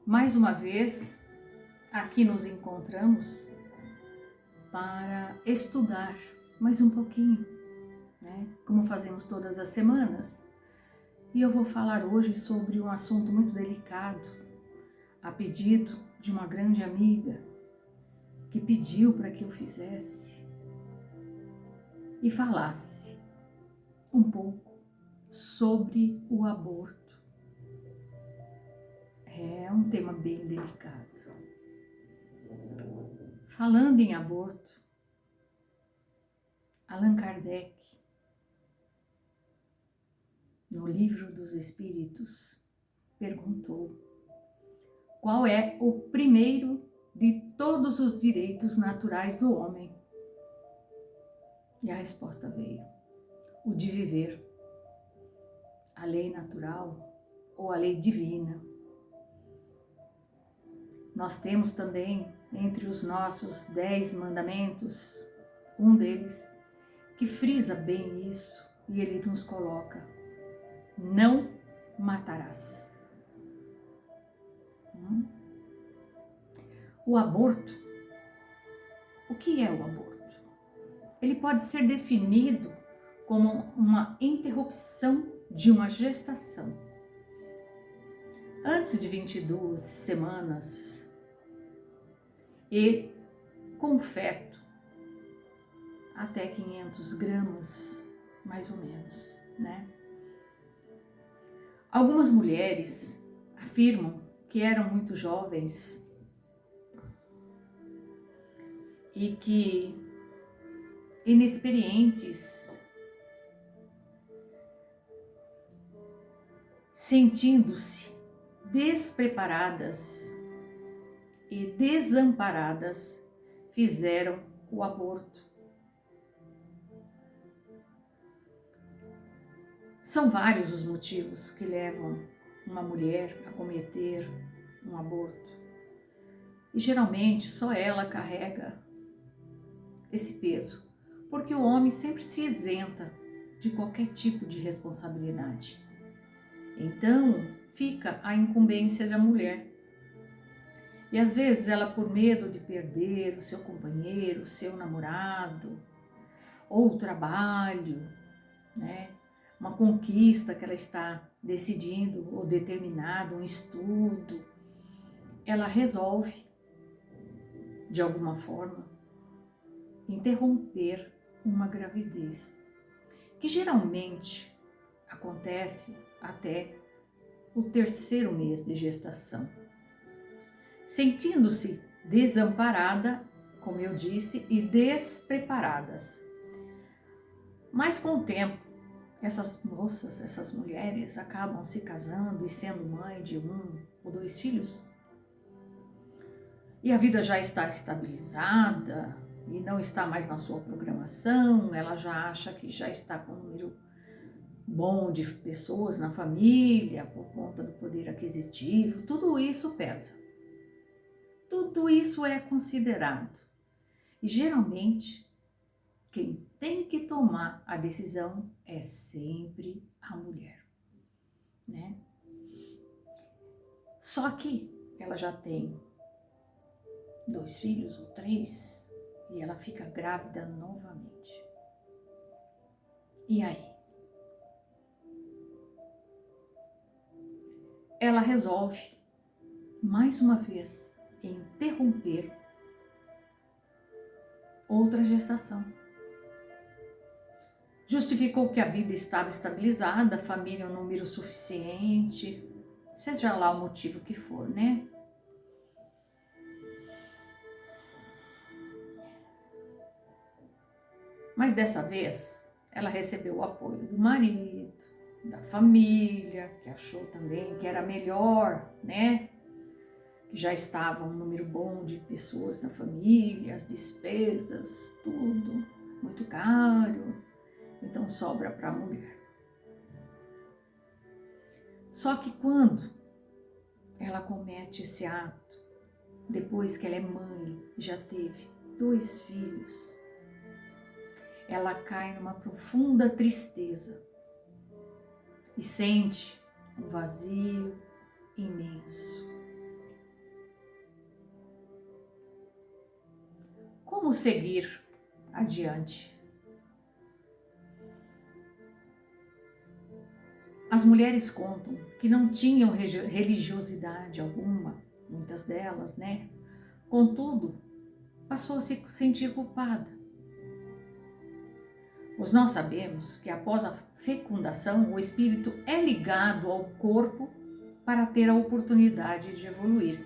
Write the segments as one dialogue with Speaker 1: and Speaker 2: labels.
Speaker 1: Mais uma vez, aqui nos encontramos para estudar mais um pouquinho, né? Como fazemos todas as semanas. E eu vou falar hoje sobre um assunto muito delicado, a pedido de uma grande amiga que pediu para que eu fizesse e falasse um pouco sobre o aborto. É um tema bem delicado. Falando em aborto, Allan Kardec, no Livro dos Espíritos, perguntou: qual é o primeiro de todos os direitos naturais do homem? E a resposta veio: o de viver. A lei natural ou a lei divina. Nós temos também, entre os nossos 10 mandamentos, um deles que frisa bem isso, e ele nos coloca: não matarás. O aborto. O que é o aborto? Ele pode ser definido como uma interrupção de uma gestação. Antes de 22 semanas e com feto até 500 gramas, mais ou menos, né? Algumas mulheres afirmam que eram muito jovens e que, inexperientes, sentindo-se despreparadas e desamparadas, fizeram o aborto. São vários os motivos que levam uma mulher a cometer um aborto. E geralmente só ela carrega esse peso, porque o homem sempre se isenta de qualquer tipo de responsabilidade. Então, fica a incumbência da mulher. E às vezes ela, por medo de perder o seu companheiro, o seu namorado, ou o trabalho, né? Uma conquista que ela está decidindo ou determinado, um estudo, ela resolve, de alguma forma, interromper uma gravidez, que geralmente acontece até o 3º mês de gestação. Sentindo-se desamparada, como eu disse, e despreparadas. Mas com o tempo, essas moças, essas mulheres acabam se casando e sendo mãe de 1 ou 2 filhos. E a vida já está estabilizada e não está mais na sua programação, ela já acha que já está com um número bom de pessoas na família, por conta do poder aquisitivo, tudo isso pesa. Tudo isso é considerado. E geralmente, quem tem que tomar a decisão é sempre a mulher, né? Só que ela já tem 2 filhos ou 3 e ela fica grávida novamente. E aí? Ela resolve, mais uma vez, interromper outra gestação. Justificou que a vida estava estabilizada, a família um número suficiente, seja lá o motivo que for, né? Mas dessa vez, ela recebeu o apoio do marido, da família, que achou também que era melhor, né? Que já estava um número bom de pessoas na família, as despesas, tudo muito caro, então sobra para a mulher. Só que quando ela comete esse ato, depois que ela é mãe, já teve 2 filhos, ela cai numa profunda tristeza e sente um vazio imenso. como seguir adiante. As mulheres contam que não tinham religiosidade alguma, muitas delas, né? Contudo, passou a se sentir culpada. Pois nós sabemos que após a fecundação, o espírito é ligado ao corpo para ter a oportunidade de evoluir.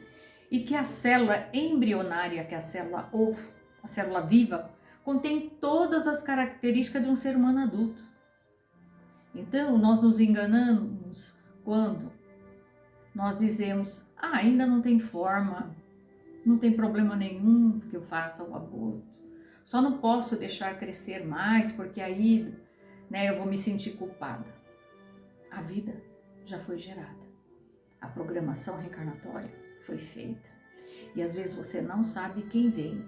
Speaker 1: E que a célula embrionária, que é a célula ovo, a célula viva, contém todas as características de um ser humano adulto. Então, nós nos enganamos quando nós dizemos, ainda não tem forma, não tem problema nenhum que eu faça o aborto. Só não posso deixar crescer mais, porque aí, né, eu vou me sentir culpada. A vida já foi gerada. A programação reencarnatória foi feita. E às vezes você não sabe quem vem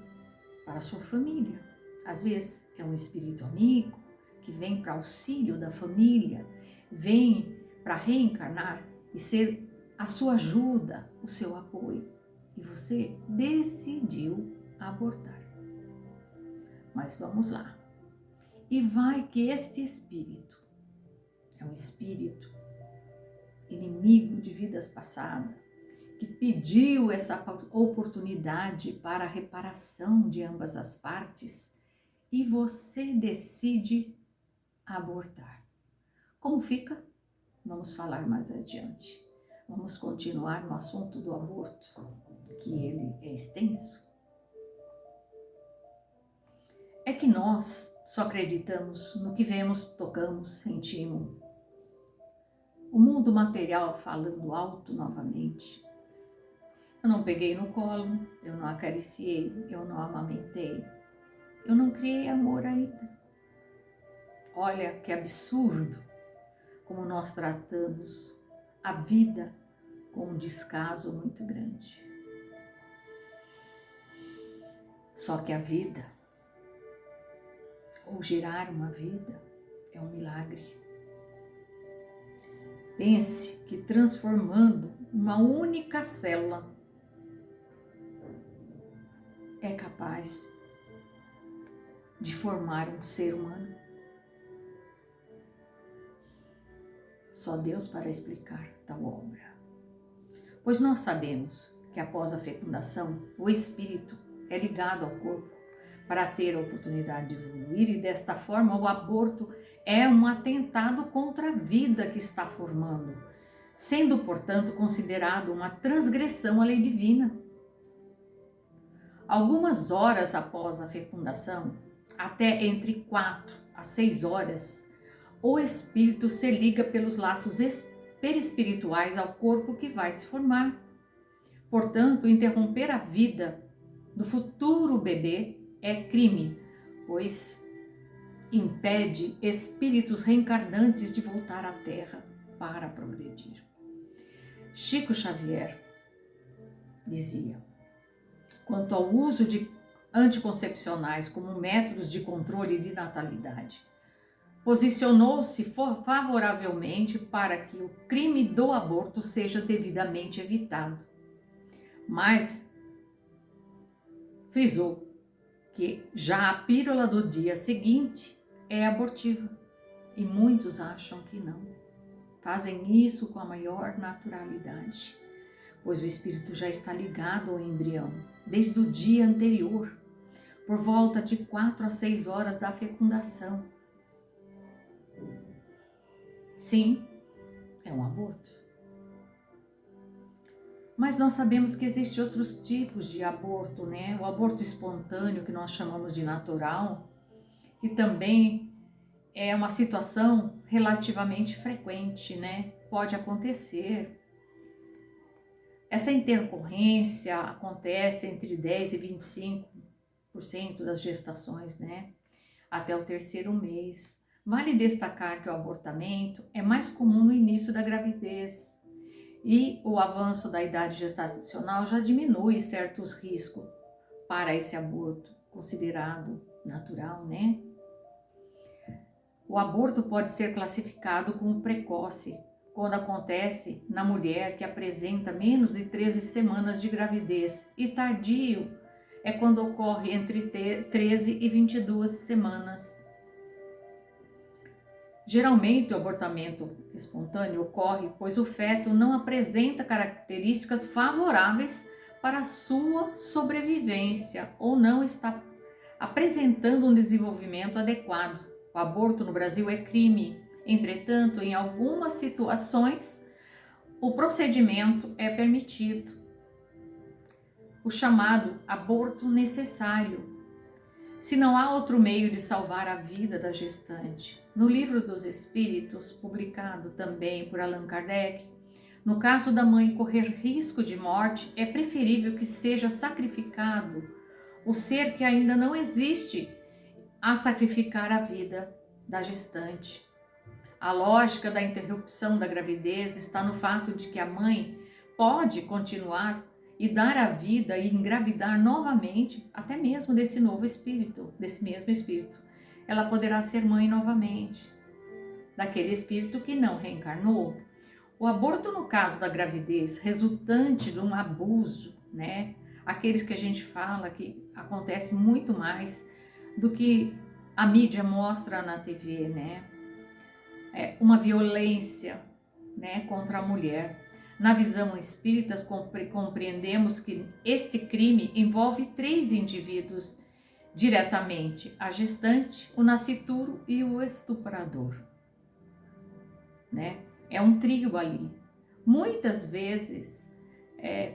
Speaker 1: para a sua família. Às vezes é um espírito amigo que vem para auxílio da família, vem para reencarnar e ser a sua ajuda, o seu apoio. E você decidiu abortar. Mas vamos lá. E vai que este espírito é um espírito inimigo de vidas passadas, que pediu essa oportunidade para a reparação de ambas as partes, e você decide abortar. Como fica? Vamos falar mais adiante. Vamos continuar no assunto do aborto, que ele é extenso. É que nós só acreditamos no que vemos, tocamos, sentimos. O mundo material falando alto novamente. Eu não peguei no colo, eu não acariciei, eu não amamentei, eu não criei amor ainda. Olha que absurdo como nós tratamos a vida com um descaso muito grande. Só que a vida, ou gerar uma vida, é um milagre. Pense que transformando uma única célula é capaz de formar um ser humano. Só Deus para explicar tal obra. Pois nós sabemos que após a fecundação, o espírito é ligado ao corpo para ter a oportunidade de evoluir, e desta forma o aborto é um atentado contra a vida que está formando, sendo, portanto, considerado uma transgressão à lei divina. Algumas horas após a fecundação, até entre 4 a 6 horas, o espírito se liga pelos laços perispirituais ao corpo que vai se formar. Portanto, interromper a vida do futuro bebê é crime, pois impede espíritos reencarnantes de voltar à Terra para progredir. Chico Xavier dizia: quanto ao uso de anticoncepcionais como métodos de controle de natalidade, posicionou-se favoravelmente para que o crime do aborto seja devidamente evitado, mas frisou que já a pílula do dia seguinte é abortiva, e muitos acham que não. Fazem isso com a maior naturalidade, pois o espírito já está ligado ao embrião desde o dia anterior, por volta de 4 a 6 horas da fecundação. Sim, é um aborto. Mas nós sabemos que existem outros tipos de aborto, né? O aborto espontâneo, que nós chamamos de natural, que também é uma situação relativamente frequente, né? Pode acontecer. Essa intercorrência acontece entre 10 e 25% das gestações, né? Até o 3º mês. Vale destacar que o abortamento é mais comum no início da gravidez, e o avanço da idade gestacional já diminui certos riscos para esse aborto considerado natural, né? O aborto pode ser classificado como precoce quando acontece na mulher que apresenta menos de 13 semanas de gravidez, e tardio é quando ocorre entre 13 e 22 semanas. Geralmente, o abortamento espontâneo ocorre pois o feto não apresenta características favoráveis para a sua sobrevivência ou não está apresentando um desenvolvimento adequado. O aborto no Brasil é crime. Entretanto, em algumas situações, o procedimento é permitido. O chamado aborto necessário, se não há outro meio de salvar a vida da gestante. No Livro dos Espíritos, publicado também por Allan Kardec, no caso da mãe correr risco de morte, é preferível que seja sacrificado o ser que ainda não existe a sacrificar a vida da gestante. A lógica da interrupção da gravidez está no fato de que a mãe pode continuar e dar a vida e engravidar novamente, até mesmo desse novo espírito, desse mesmo espírito. Ela poderá ser mãe novamente, daquele espírito que não reencarnou. O aborto, no caso da gravidez, resultante de um abuso, né? Aqueles que a gente fala que acontece muito mais do que a mídia mostra na TV, né? É uma violência, né, contra a mulher. Na visão espírita, compreendemos que este crime envolve 3 indivíduos diretamente: a gestante, o nascituro e o estuprador, né? É um trio ali. Muitas vezes,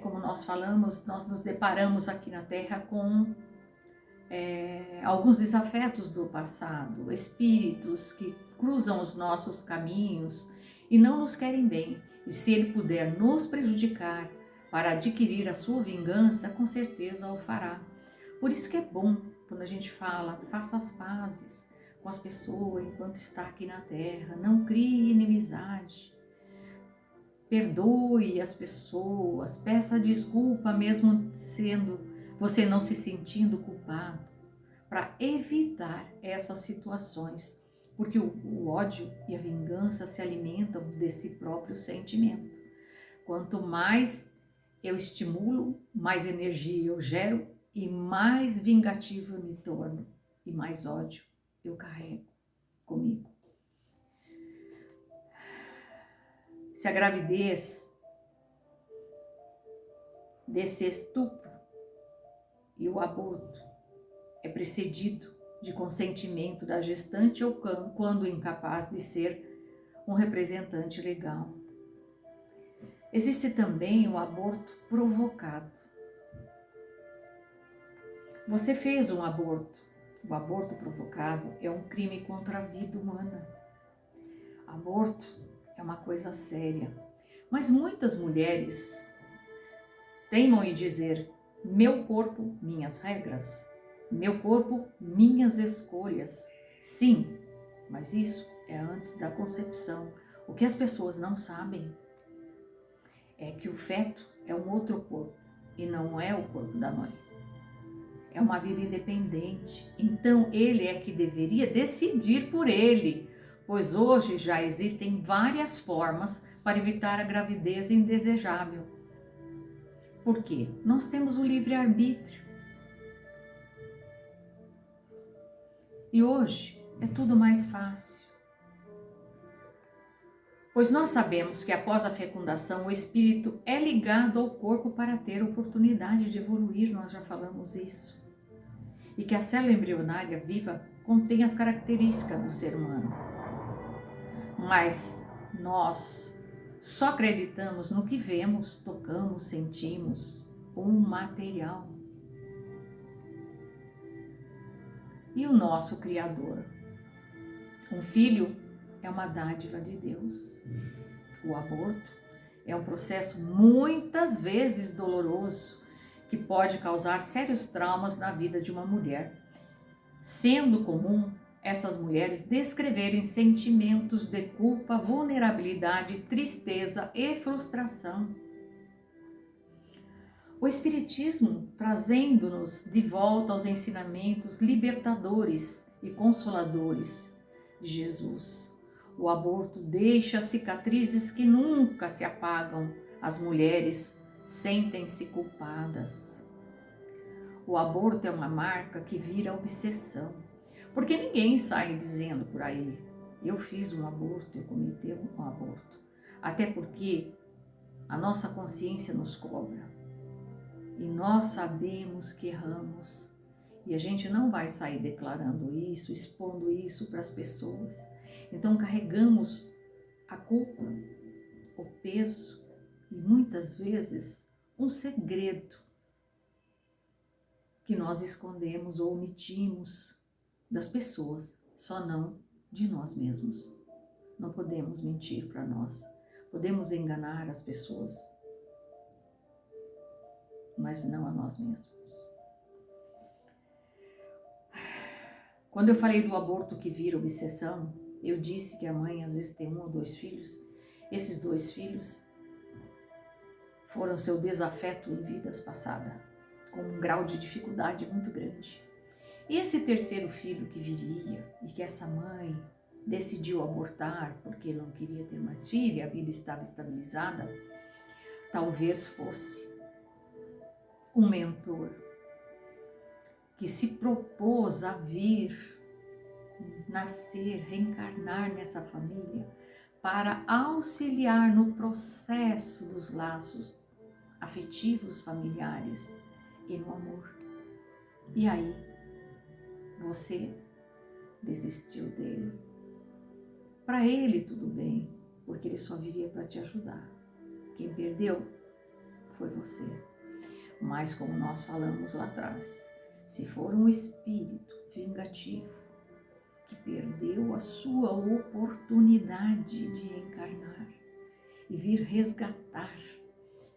Speaker 1: como nós falamos, nós nos deparamos aqui na Terra com alguns desafetos do passado, espíritos que cruzam os nossos caminhos e não nos querem bem. E se ele puder nos prejudicar para adquirir a sua vingança, com certeza o fará. Por isso que é bom, quando a gente fala, faça as pazes com as pessoas enquanto está aqui na Terra, não crie inimizade, perdoe as pessoas, peça desculpa mesmo você não se sentindo culpado, para evitar essas situações, porque o ódio e a vingança se alimentam desse próprio sentimento. Quanto mais eu estimulo, mais energia eu gero e mais vingativo eu me torno e mais ódio eu carrego comigo. Se a gravidez desse estupro e o aborto é precedido de consentimento da gestante ou quando incapaz de ser um representante legal. Existe também o aborto provocado. Você fez um aborto. O aborto provocado é um crime contra a vida humana. Aborto é uma coisa séria, mas muitas mulheres teimam em dizer: meu corpo, minhas regras. Meu corpo, minhas escolhas. Sim, mas isso é antes da concepção. O que as pessoas não sabem é que o feto é um outro corpo e não é o corpo da mãe. É uma vida independente. Então ele é que deveria decidir por ele, pois hoje já existem várias formas para evitar a gravidez indesejável. Por quê? Nós temos o livre-arbítrio. E hoje é tudo mais fácil. Pois nós sabemos que após a fecundação o espírito é ligado ao corpo para ter oportunidade de evoluir, nós já falamos isso. E que a célula embrionária viva contém as características do ser humano. Mas nós só acreditamos no que vemos, tocamos, sentimos, o material. E o nosso Criador? Um filho é uma dádiva de Deus. O aborto é um processo muitas vezes doloroso que pode causar sérios traumas na vida de uma mulher, sendo comum essas mulheres descreverem sentimentos de culpa, vulnerabilidade, tristeza e frustração. O Espiritismo trazendo-nos de volta aos ensinamentos libertadores e consoladores de Jesus. O aborto deixa cicatrizes que nunca se apagam. As mulheres sentem-se culpadas. O aborto é uma marca que vira obsessão. Porque ninguém sai dizendo por aí, eu fiz um aborto, eu cometi um aborto. Até porque a nossa consciência nos cobra. E nós sabemos que erramos. E a gente não vai sair declarando isso, expondo isso para as pessoas. Então carregamos a culpa, o peso e muitas vezes um segredo que nós escondemos ou omitimos das pessoas, só não de nós mesmos. Não podemos mentir para nós. Podemos enganar as pessoas, mas não a nós mesmos. Quando eu falei do aborto que vira obsessão, eu disse que a mãe às vezes tem 1 ou 2 filhos. Esses 2 filhos foram seu desafeto em vidas passadas, com um grau de dificuldade muito grande. E esse terceiro filho que viria e que essa mãe decidiu abortar porque não queria ter mais filho e a vida estava estabilizada, talvez fosse um mentor que se propôs a vir, nascer, reencarnar nessa família para auxiliar no processo dos laços afetivos familiares e no amor. E aí, você desistiu dele. Para ele tudo bem, porque ele só viria para te ajudar. Quem perdeu foi você. Mas como nós falamos lá atrás, se for um espírito vingativo que perdeu a sua oportunidade de encarnar e vir resgatar,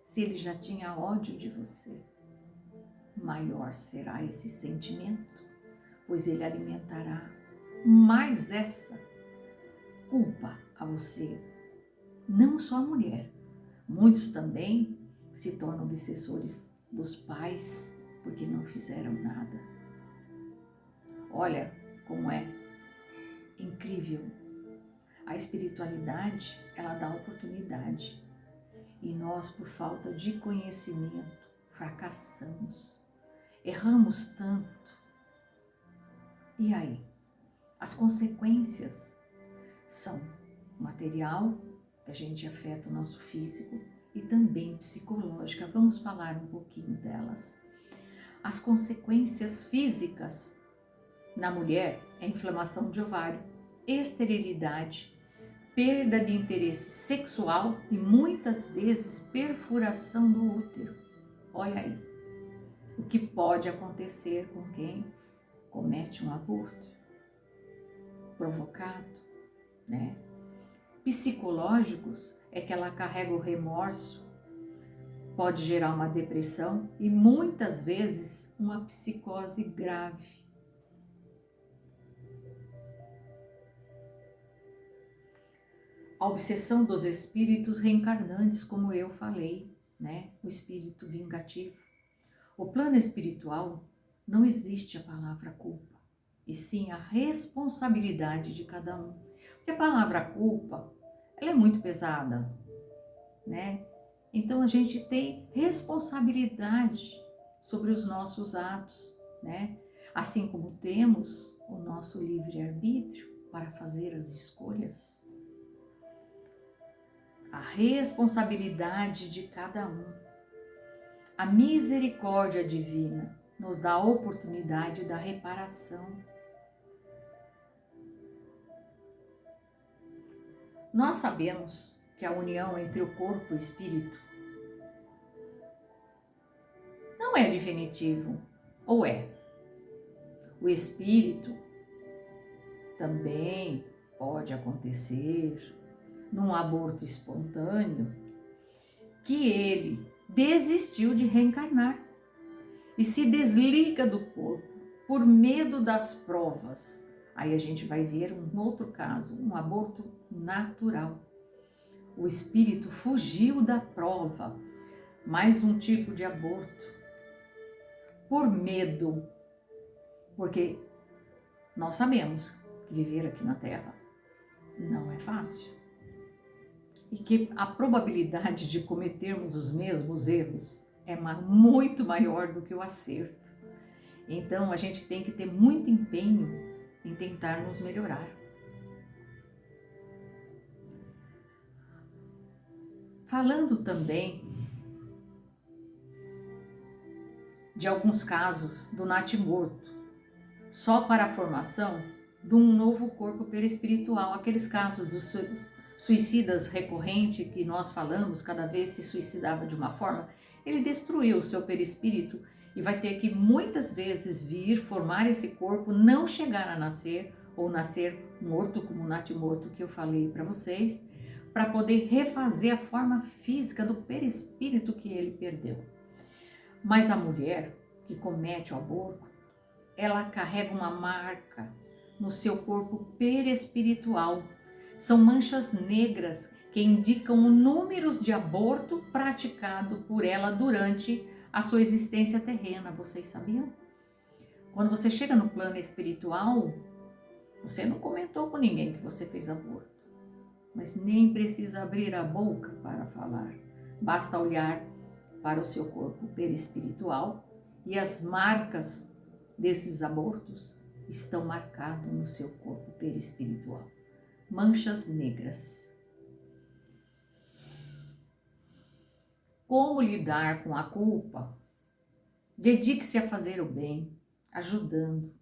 Speaker 1: se ele já tinha ódio de você, maior será esse sentimento, pois ele alimentará mais essa culpa a você. Não só a mulher, muitos também se tornam obsessores dos pais porque não fizeram nada. Olha como é incrível. A espiritualidade, ela dá oportunidade. E nós, por falta de conhecimento, fracassamos. Erramos tanto. E aí? As consequências são material, que a gente afeta o nosso físico, e também psicológica. Vamos falar um pouquinho delas. As consequências físicas na mulher é inflamação de ovário, esterilidade, perda de interesse sexual e muitas vezes perfuração do útero. Olha aí, o que pode acontecer com quem comete um aborto provocado, né? Psicológicos é que ela carrega o remorso, pode gerar uma depressão e muitas vezes uma psicose grave. A obsessão dos espíritos reencarnantes, como eu falei, né? O espírito vingativo. O plano espiritual não existe a palavra culpa, e sim a responsabilidade de cada um. Porque a palavra culpa, ela é muito pesada, né? Então a gente tem responsabilidade sobre os nossos atos, né? Assim como temos o nosso livre-arbítrio para fazer as escolhas. A responsabilidade de cada um. A misericórdia divina nos dá a oportunidade da reparação. Nós sabemos que a união entre o corpo e o espírito não é definitivo, ou é? O espírito também pode acontecer num aborto espontâneo que ele desistiu de reencarnar e se desliga do corpo por medo das provas. Aí a gente vai ver um outro caso, um aborto natural. O espírito fugiu da prova, mais um tipo de aborto, por medo, porque nós sabemos que viver aqui na Terra não é fácil e que a probabilidade de cometermos os mesmos erros é muito maior do que o acerto. Então a gente tem que ter muito empenho em tentar nos melhorar. Falando também de alguns casos do natimorto, só para a formação de um novo corpo perispiritual, aqueles casos dos suicidas recorrentes que nós falamos, cada vez se suicidava de uma forma, ele destruiu o seu perispírito e vai ter que muitas vezes vir formar esse corpo, não chegar a nascer ou nascer morto, como o natimorto que eu falei para vocês, para poder refazer a forma física do perispírito que ele perdeu. Mas a mulher que comete o aborto, ela carrega uma marca no seu corpo perispiritual. São manchas negras que indicam números de aborto praticado por ela durante a sua existência terrena. Vocês sabiam? Quando você chega no plano espiritual, você não comentou com ninguém que você fez aborto, mas nem precisa abrir a boca para falar. Basta olhar para o seu corpo perispiritual e as marcas desses abortos estão marcadas no seu corpo perispiritual. Manchas negras. Como lidar com a culpa? Dedique-se a fazer o bem, ajudando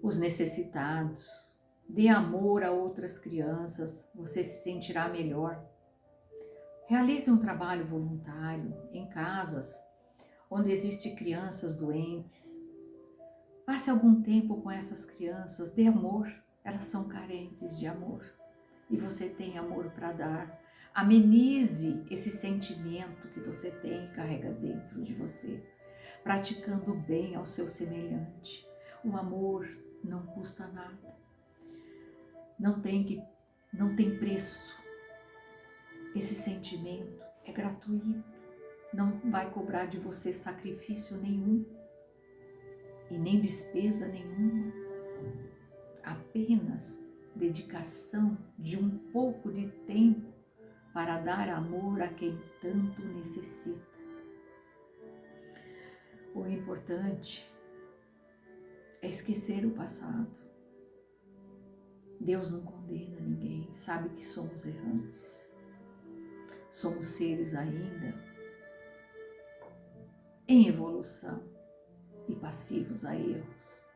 Speaker 1: os necessitados. Dê amor a outras crianças, você se sentirá melhor. Realize um trabalho voluntário em casas onde existem crianças doentes. Passe algum tempo com essas crianças, dê amor, elas são carentes de amor e você tem amor para dar. Amenize esse sentimento que você tem e carrega dentro de você, praticando o bem ao seu semelhante. O amor não custa nada, não tem preço. Esse sentimento é gratuito, não vai cobrar de você sacrifício nenhum e nem despesa nenhuma, apenas dedicação de um pouco de tempo para dar amor a quem tanto necessita. O importante é esquecer o passado. Deus não condena ninguém, sabe que somos errantes. Somos seres ainda em evolução e passivos a erros.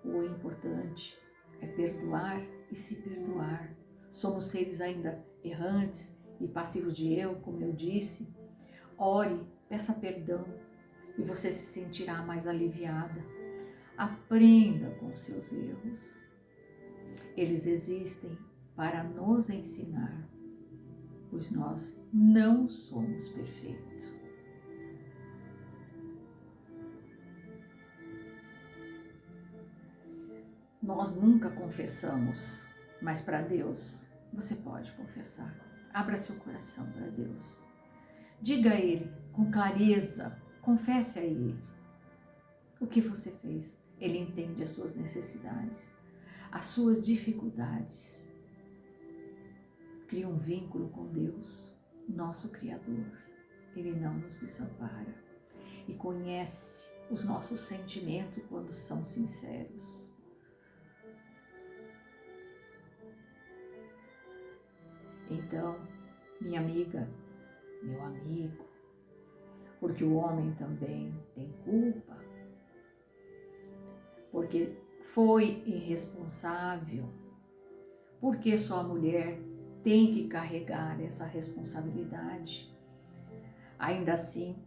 Speaker 1: O importante é perdoar e se perdoar. Somos seres ainda errantes e passivos de erro, como eu disse. Ore, peça perdão e você se sentirá mais aliviada. Aprenda com seus erros. Eles existem para nos ensinar, pois nós não somos perfeitos. Nós nunca confessamos, mas para Deus você pode confessar. Abra seu coração para Deus. Diga a Ele com clareza, confesse a Ele o que você fez. Ele entende as suas necessidades, as suas dificuldades. Cria um vínculo com Deus, nosso Criador. Ele não nos desampara e conhece os nossos sentimentos quando são sinceros. Então, minha amiga, meu amigo, porque o homem também tem culpa, porque foi irresponsável, porque só a mulher tem que carregar essa responsabilidade. Ainda assim,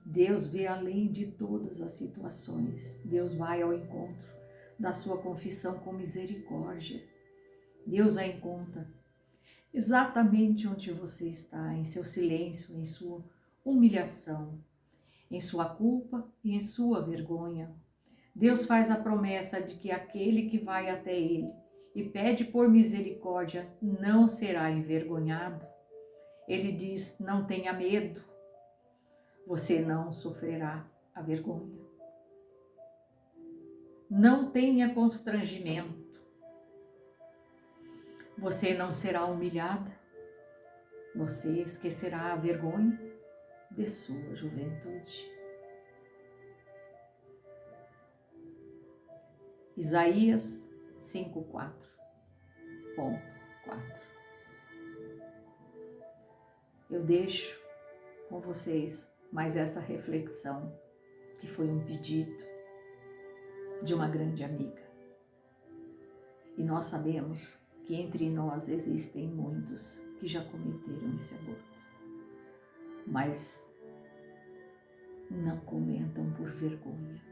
Speaker 1: Deus vê além de todas as situações. Deus vai ao encontro da sua confissão com misericórdia. Deus a encontra exatamente onde você está, em seu silêncio, em sua humilhação, em sua culpa e em sua vergonha. Deus faz a promessa de que aquele que vai até Ele e pede por misericórdia não será envergonhado. Ele diz, não tenha medo, você não sofrerá a vergonha. Não tenha constrangimento, você não será humilhada, você esquecerá a vergonha de sua juventude. Isaías 5:4. Eu deixo com vocês mais essa reflexão, que foi um pedido de uma grande amiga. E nós sabemos que entre nós existem muitos que já cometeram esse aborto, mas não comentam por vergonha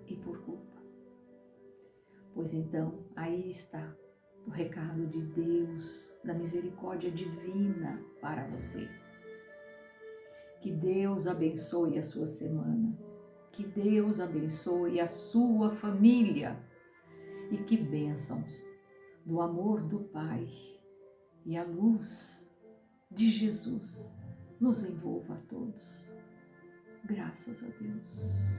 Speaker 1: e por culpa. Pois então, aí está o recado de Deus, da misericórdia divina para você. Que Deus abençoe a sua semana, que Deus abençoe a sua família e que bênçãos do amor do Pai e a luz de Jesus nos envolva a todos. Graças a Deus.